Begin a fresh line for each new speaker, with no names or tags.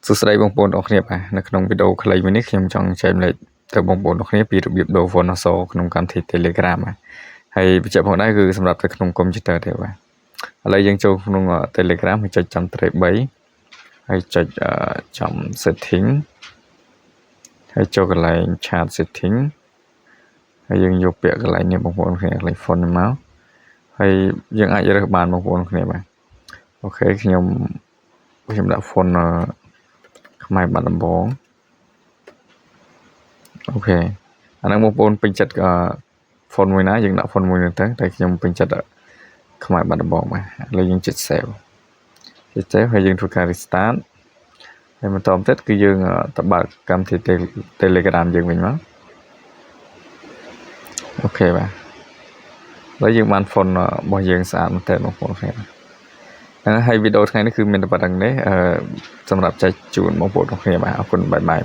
សួស្តីបងប្អូនអរគ្នាបាទនៅក្នុងវីដេអូខ្លីមួយនេះខ្ញុំចង់ចែកម្លែកទៅបងប្អូនអរគ្នាពីរបៀបដូរ font អក្សរក្នុងកម្មវិធី Telegram បាទហើយបញ្ជាក់ផងដែរគឺសម្រាប់ទៅក្នុង computer ទេបាទឥឡូវយើងចូលក្នុង Telegram ហើយចុចចំត្រី3ហើយចុចចំ setting ហើយចូលកន្លែង chat setting ហើយយើងយកពាក្យកន្លែងនេះបងប្អូនគ្នាកន្លែង font នេះមកហើយយើងអាចរើសបានបងប្អូនគ្នាបាទអូខេខ្ញុំដាក់ font ខ្មែរបាត់ដំបងអូខេអាហ្នឹងបងប្អូនពេញចិត្តfont មួយណាយើងដាក់ font មួយហ្នឹងទៅតែខ្ញុំពេញចិត្តខ្មែរបាត់ដំបងបាទឥឡូវយើងចុច save ហើយយើងធ្វើការ restart ហើយបន្តទៀតគឺយើងទៅបើកកម្មវិធី Telegram យើងវិញមកអូខេបាទហើយយើងបាន font របស់យើងស្អាតមែនតើបងប្អូនគ្នាហ្នឹងហើយវីដេអូថ្ងៃនេះគឺមានតែប៉ុណ្្នឹងទេសម្រាប់ចែកជូនបងប្អូនគ្នាបាទអរគុណបាយបាយ